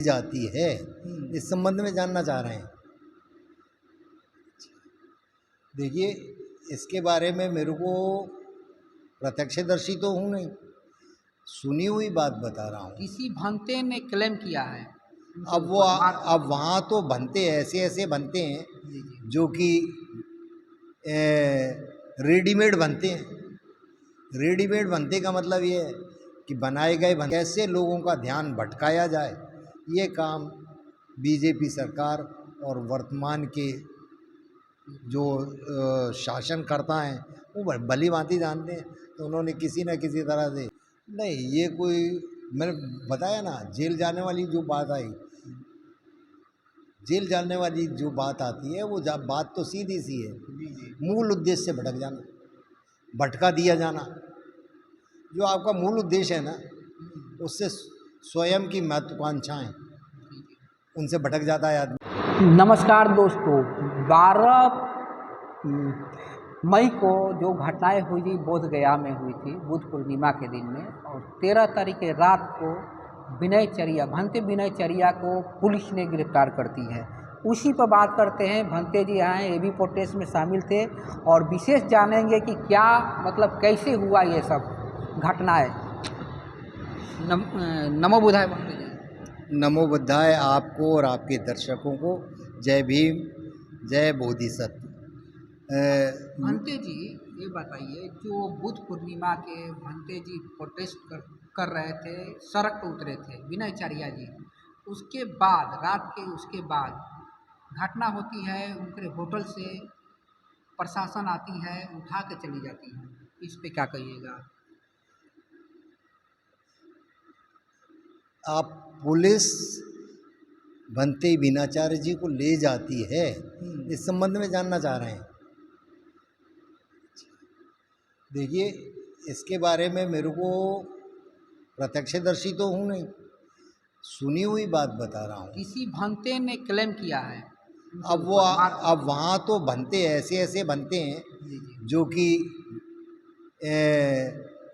जाती है, इस संबंध में जानना चाह रहे हैं। देखिए, इसके बारे में मेरे को प्रत्यक्षदर्शी तो हूँ नहीं, सुनी हुई बात बता रहा हूँ। किसी भंते ने क्लेम किया है। अब वहाँ तो भंते ऐसे ऐसे बनते हैं जी जी जो कि रेडीमेड बनते हैं। रेडीमेड बनते का मतलब ये है कि बनाए गए बनते कैसे लोगों का ध्यान भटकाया जाए, ये काम बीजेपी सरकार और वर्तमान के जो शासनकर्ता हैं वो भली भांति जानते हैं। तो उन्होंने किसी न किसी तरह से नहीं, ये कोई मैंने बताया ना, जेल जाने वाली जो बात आई, जेल जाने वाली जो बात आती है वो बात तो सीधी सी है, मूल उद्देश्य से भटक जाना, भटका दिया जाना। जो आपका मूल उद्देश्य है ना, उससे स्वयं की महत्वाकांक्षाएं उनसे भटक जाता है आदमी। नमस्कार दोस्तों, 12 मई को जो घटनाएं हुई थी बोध गया में हुई थी बुद्ध पूर्णिमा के दिन में, और 13 तारीख के रात को भंते विनय चरिया को पुलिस ने गिरफ्तार करती है। उसी पर बात करते हैं। भंते जी आए एबी प्रोटेस्ट में शामिल थे और विशेष जानेंगे कि क्या मतलब कैसे हुआ ये सब घटनाएं। नमो बुद्धाय भंते जी। नमो बुद्धाय आपको और आपके दर्शकों को। जय भीम, जय बोधिसत्व। भंते जी, ये बताइए, जो बुद्ध पूर्णिमा के भंते जी प्रोटेस्ट कर रहे थे, सड़क पर उतरे थे विनय चरिया जी, उसके बाद रात के उसके बाद घटना होती है, उनके होटल से प्रशासन आती है, उठा के चली जाती है। इस पे क्या कहिएगा? आप पुलिस भंते विनाचार्य जी को ले जाती है, इस संबंध में जानना चाह रहे हैं। देखिए, इसके बारे में मेरे को प्रत्यक्षदर्शी तो हूँ नहीं, सुनी हुई बात बता रहा हूँ। किसी भंते ने क्लेम किया है। अब वहाँ तो भंते ऐसे ऐसे बनते हैं जो कि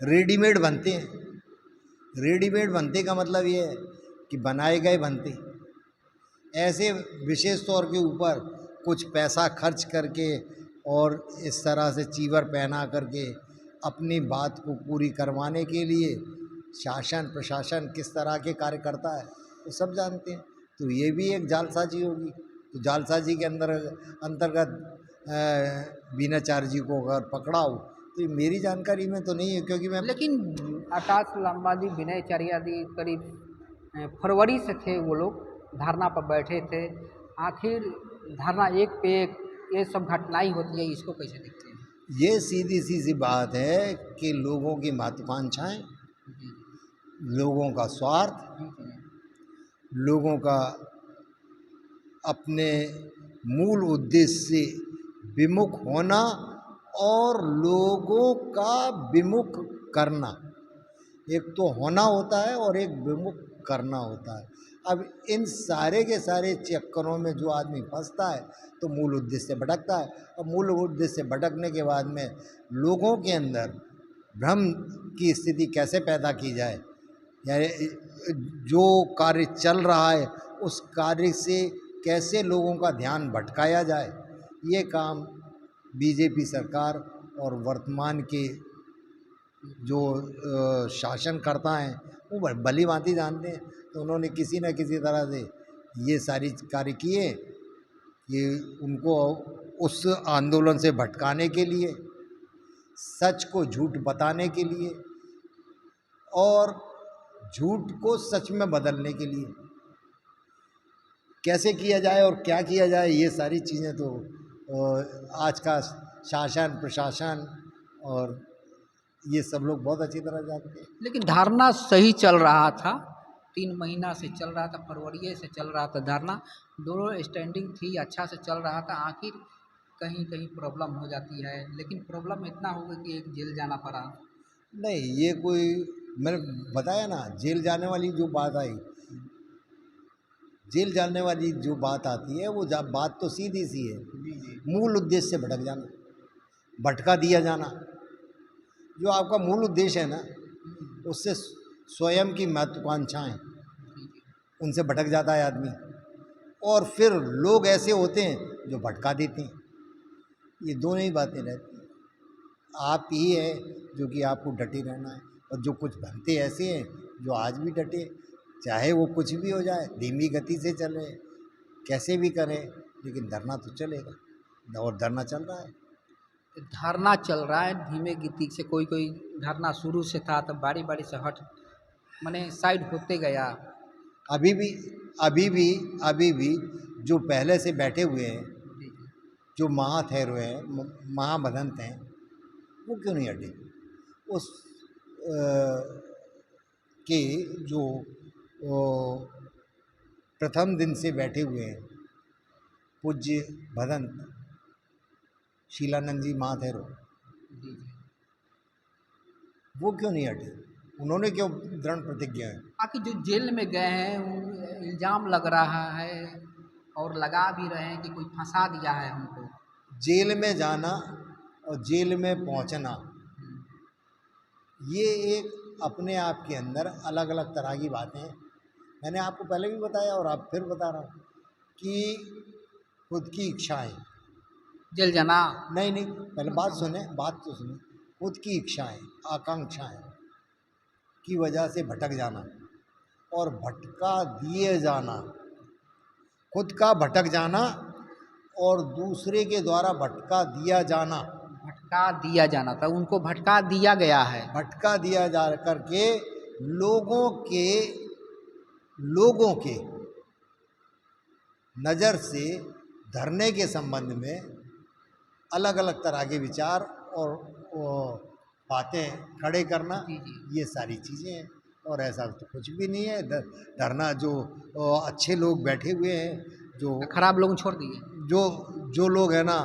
रेडीमेड बनते हैं। रेडीमेड बनते का मतलब ये है कि बनाए गए बनते ऐसे विशेष तौर के ऊपर कुछ पैसा खर्च करके और इस तरह से चीवर पहना करके अपनी बात को पूरी करवाने के लिए शासन प्रशासन किस तरह के कार्य करता है तो सब जानते हैं। तो ये भी एक जालसाजी होगी। तो जालसाजी के अंतर्गत बीनाचार्य जी को अगर पकड़ा हो तो ये मेरी जानकारी में तो नहीं है, क्योंकि मैं लेकिन आकाश लांबा जी, विनय चरिया जी करीब फरवरी से थे, वो लोग धरना पर बैठे थे। आखिर धरना एक पे एक ये सब घटनाएं होती है, इसको कैसे देखते हैं? ये सीधी सी बात है कि लोगों की महत्वाकांक्षाएं, लोगों का स्वार्थ, लोगों का अपने मूल उद्देश्य से विमुख होना और लोगों का विमुख करना। एक तो होना होता है और एक विमुख करना होता है। अब इन सारे के सारे चक्करों में जो आदमी फंसता है तो मूल उद्देश्य से भटकता है, और मूल उद्देश्य से भटकने के बाद में लोगों के अंदर भ्रम की स्थिति कैसे पैदा की जाए, यानी जो कार्य चल रहा है उस कार्य से कैसे लोगों का ध्यान भटकाया जाए, ये काम बीजेपी सरकार और वर्तमान के जो शासनकर्ता हैं वो भली भांति जानते हैं। तो उन्होंने किसी न किसी तरह से ये सारी कार्य किए कि उनको उस आंदोलन से भटकाने के लिए, सच को झूठ बताने के लिए और झूठ को सच में बदलने के लिए कैसे किया जाए और क्या किया जाए, ये सारी चीज़ें तो आज का शासन प्रशासन और ये सब लोग बहुत अच्छी तरह जानते हैं। लेकिन धरना सही चल रहा था, 3 महीना से चल रहा था, फरवरी से चल रहा था धरना, दोनों स्टैंडिंग थी, अच्छा से चल रहा था। आखिर कहीं कहीं प्रॉब्लम हो जाती है, लेकिन प्रॉब्लम इतना हो गया कि एक जेल जाना पड़ा। नहीं, ये कोई मैंने बताया ना, जेल जाने वाली जो बात आई, जेल जाने वाली जो बात आती है वो बात तो सीधी सी है, मूल उद्देश्य से भटक जाना, भटका दिया जाना। जो आपका मूल उद्देश्य है ना, उससे स्वयं की महत्वाकांक्षाएं उनसे भटक जाता है आदमी, और फिर लोग ऐसे होते हैं जो भटका देते हैं। ये दोनों ही बातें रहती हैं। आप ही है जो कि आपको डटे रहना है, और जो कुछ बनते ऐसे हैं जो आज भी डटे, चाहे वो कुछ भी हो जाए, धीमी गति से चले, कैसे भी करें, लेकिन धरना तो चलेगा, और धरना चल रहा है। धरना चल रहा है धीमे गति से। कोई कोई धरना शुरू से था तो बारी बारी से हट माने साइड होते गया। अभी भी अभी भी अभी भी जो पहले से बैठे हुए हैं, जी जी। जो महाथैर हुए हैं, महामदंत हैं, वो क्यों नहीं हटे? उस के जो प्रथम दिन से बैठे हुए हैं पूज्य भदंत शीलानंद जी महाथैरो, जी जी। वो क्यों नहीं हटे? उन्होंने क्यों दृढ़ प्रतिज्ञा है? बाकी जो जेल में गए हैं इल्ज़ाम लग रहा है और लगा भी रहे हैं कि कोई फंसा दिया है हमको। जेल में जाना और जेल में पहुंचना, ये एक अपने आप के अंदर अलग अलग तरह की बातें हैं। मैंने आपको पहले भी बताया और आप फिर बता रहा हूँ कि खुद की इच्छाएं, जेल जाना नहीं नहीं, पहले बात सुने, बात तो सुने। खुद की इच्छाएं, आकांक्षाएं की वजह से भटक जाना और भटका दिए जाना, खुद का भटक जाना और दूसरे के द्वारा भटका दिया जाना, भटका दिया जाना था, उनको भटका दिया गया है। भटका दिया जा करके लोगों के नज़र से धरने के संबंध में अलग अलग तरह के विचार और बातें खड़े करना, जी जी। ये सारी चीज़ें हैं। और ऐसा तो कुछ भी नहीं है। धरना जो अच्छे लोग बैठे हुए हैं, जो खराब लोग छोड़ दिए। जो जो लोग हैं ना,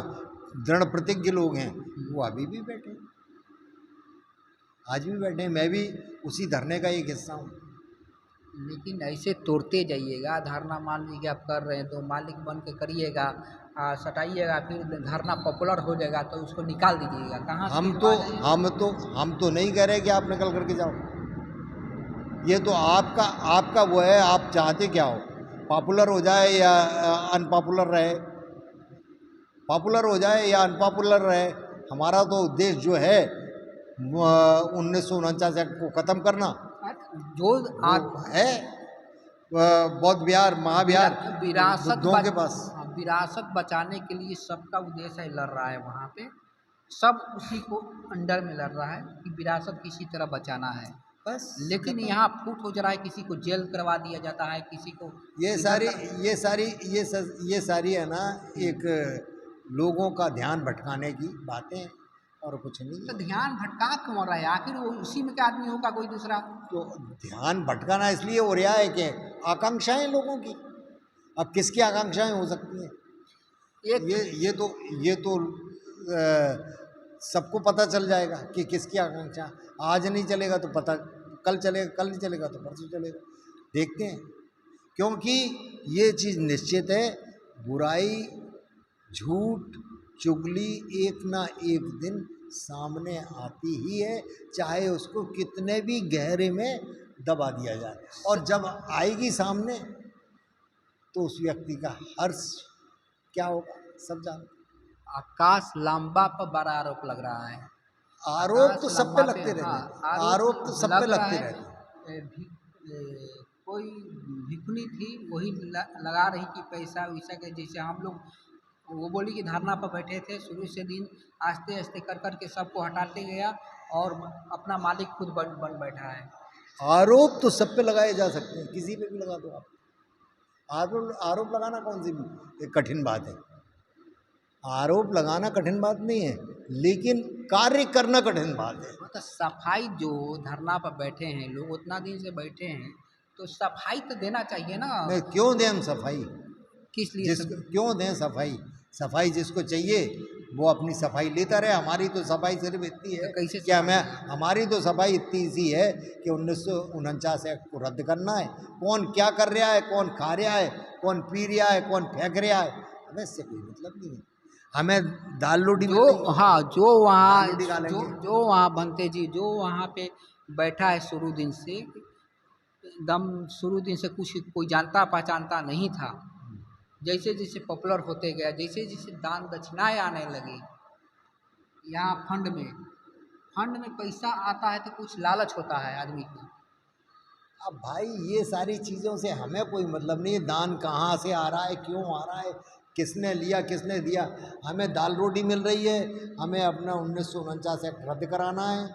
दृढ़ प्रतिज्ञ लोग हैं, वो अभी भी बैठे हैं, आज भी बैठे हैं। मैं भी उसी धरने का एक हिस्सा हूँ। लेकिन ऐसे तोड़ते जाइएगा। धरना मान लीजिए आप कर रहे हैं तो मालिक बन के करिएगा, सटाइएगा, फिर धरना पॉपुलर हो जाएगा तो उसको निकाल दीजिएगा। कहाँ से रिवाज है? हम तो नहीं कह रहे कि आप निकल करके जाओ। ये तो आपका वो है, आप चाहते क्या हो? पॉपुलर हो जाए या अनपॉपुलर रहे, पॉपुलर हो जाए या अनपॉपुलर रहे, हमारा तो उद्देश्य जो है 1949 एक्ट को ख़त्म करना जो है। बौद्ध विहार, महाविहार विरासत बुद्धों के पास, विरासत बचाने के लिए सबका उद्देश्य लड़ रहा है। वहाँ पे सब उसी को अंडर में लड़ रहा है कि विरासत किसी तरह बचाना है बस। लेकिन यहाँ फूट हो जा रहा है, किसी को जेल करवा दिया जाता है, किसी को ये सारी है ना, एक लोगों का ध्यान भटकाने की बातें और कुछ नहीं। तो ध्यान भटका क्यों रहा है? आखिर वो उसी में क्या आदमी होगा कोई दूसरा? तो ध्यान भटकाना इसलिए हो रहा है कि आकांक्षाएं लोगों की, अब किसकी आकांक्षाएं हो सकती हैं? ये तो सबको पता चल जाएगा कि किसकी आकांक्षा। आज नहीं चलेगा तो पता कल चलेगा, कल नहीं चलेगा तो परसों चलेगा, देखते हैं। क्योंकि ये चीज़ निश्चित है, बुराई, झूठ, चुगली एक ना एक दिन सामने आती ही है, चाहे उसको कितने भी गहरे में दबा दिया जाए। और जब आएगी सामने तो उस व्यक्ति का हर्ष क्या होगा सब जानते। आकाश लांबा पर बड़ा आरोप लग रहा है। आरोप तो सब पे लगते रहते हैं, आरोप तो सब पे लगते रहते हैं। कोई भिखुनी थी, वही लगा रही कि पैसा वैसा के, जैसे हम लोग, वो बोली कि धरना पर बैठे थे शुरू से दिन, आस्ते आस्ते कर के सबको हटाते गया और अपना मालिक खुद बन बैठा है। आरोप तो सब पे लगाए जा सकते हैं, किसी पे भी लगा दो आप। आरोप लगाना कौन सी एक कठिन बात है? आरोप लगाना कठिन बात नहीं है, लेकिन कार्य करना कठिन बात है। तो सफाई, जो धरना पर बैठे हैं लोग, उतना दिन से बैठे हैं तो सफाई तो देना चाहिए ना। नहीं, क्यों दें हम सफाई? किस लिए क्यों दें सफाई? सफाई जिसको चाहिए वो अपनी सफाई लेता रहे। हमारी तो सफाई सिर्फ इतनी है, कैसे क्या हमारी तो सफाई इतनी सी है कि 1949 एक्ट को रद्द करना है। कौन क्या कर रहा है, कौन खा रहा है, कौन पी रहा है, कौन फेंक रहा है, हमें इससे कोई मतलब नहीं है। हमें दाल रोटी जो जो वहाँ बनते जी, जो वहाँ पे बैठा है शुरू दिन से, एकदम शुरू दिन से कुछ कोई जानता पहचानता नहीं था। जैसे जैसे पॉपुलर होते गया, जैसे जैसे दान दक्षिणाएँ आने लगी, यहाँ फंड में पैसा आता है तो कुछ लालच होता है आदमी को। अब भाई ये सारी चीज़ों से हमें कोई मतलब नहीं है, दान कहाँ से आ रहा है, क्यों आ रहा है, किसने लिया किसने दिया। हमें दाल रोटी मिल रही है, हमें अपना 1949 एक्ट रद्द कराना है,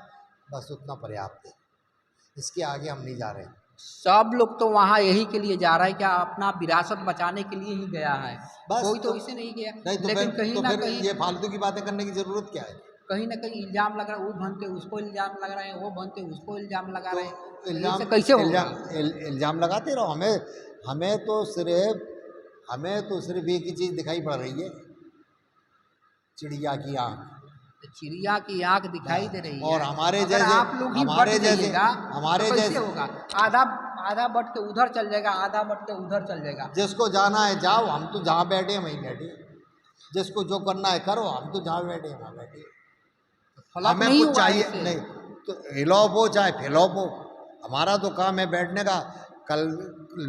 बस उतना पर्याप्त है, इसके आगे हम नहीं जा रहे। सब लोग तो वहाँ यही के लिए जा रहा है, क्या अपना विरासत बचाने के लिए ही गया है, बस कोई तो इसे नहीं गया। नहीं तो लेकिन फिर कहीं ना कहीं ये फालतू की बातें करने की ज़रूरत क्या है। कहीं ना कहीं इल्जाम लग रहा है, वो बनते उसको इल्जाम लग रहा है, वो बनते उसको इल्जाम लगा रहे हैं, तो इल्जाम इससे कैसे होगा? इल्जाम लगाते रहो। हमें तो सिर्फ एक ही चीज़ दिखाई पड़ रही है, चिड़िया की आँख। तो चिड़िया की आंख दिखाई दे रही है, और हमारे अगर जैसे आप लोग ही बट जाइएगा हमारे तो कैसे जैसे होगा? आधा आधा बट के उधर चल जाएगा, आधा बट के उधर चल जाएगा। जिसको जाना है जाओ, हम तो जहाँ बैठे हैं वहीं बैठे। जिसको जो करना है करो, हम तो जहाँ बैठे हैं वहाँ बैठे। फलक हमें नहीं कुछ हुआ चाहिए इससे। नहीं तो हिलॉप हो चाहे फिलॉप हो, हमारा तो काम है बैठने का। कल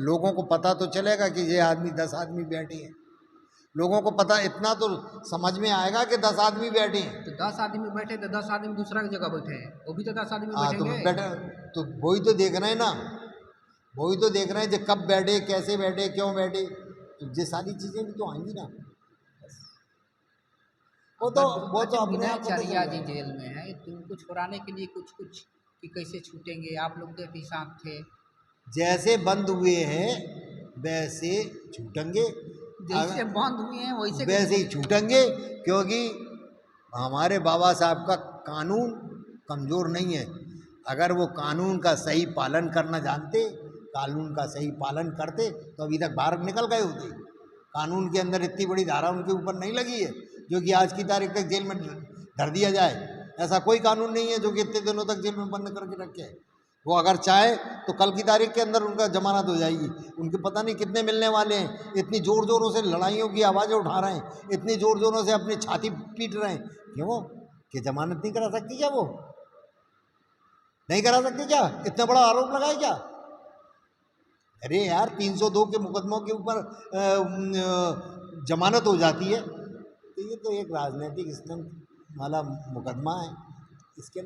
लोगों को पता तो चलेगा कि ये आदमी 10 आदमी बैठे हैं, लोगों को पता इतना तो समझ में आएगा कि 10 आदमी बैठे हैं। तो 10 आदमी बैठे तो 10 आदमी दूसरा की जगह बैठे हैं, वो भी तो 10 आदमी हाँ तो बैठेंगे। बैठे, तो वही तो देख रहे हैं ना, वही तो देख रहे हैं जो कब बैठे, कैसे बैठे, क्यों बैठे, तो ये सारी चीज़ें भी तो आएंगी ना। वो तो अपने आप पता चल विनयचर्या जी जाएगा। जेल में है, तो उनको छुड़ाने के लिए कुछ कुछ कि कैसे छूटेंगे, आप लोग तो भी साथ थे। जैसे बंद हुए हैं वैसे छूटेंगे, जैसे बंद हुए हैं वैसे वैसे ही छूटेंगे, क्योंकि हमारे बाबा साहब का कानून कमज़ोर नहीं है। अगर वो कानून का सही पालन करना जानते, कानून का सही पालन करते तो अभी तक बाहर निकल गए होते। कानून के अंदर इतनी बड़ी धारा उनके ऊपर नहीं लगी है जो कि आज की तारीख तक जेल में धर दिया जाए। ऐसा कोई कानून नहीं है जो कि इतने दिनों तक जेल में बंद करके रखे। वो अगर चाहे तो कल की तारीख के अंदर उनका जमानत हो जाएगी। उनके पता नहीं कितने मिलने वाले हैं, इतनी ज़ोर ज़ोरों से लड़ाइयों की आवाज़ें उठा रहे हैं, इतनी ज़ोर ज़ोरों से अपनी छाती पीट रहे हैं, क्यों कि जमानत नहीं करा सकती क्या? वो नहीं करा सकती क्या? इतना बड़ा आरोप लगाए क्या? अरे यार 302 के मुकदमों के ऊपर जमानत हो जाती है, तो ये तो एक राजनीतिक स्टंट वाला मुकदमा है। इसके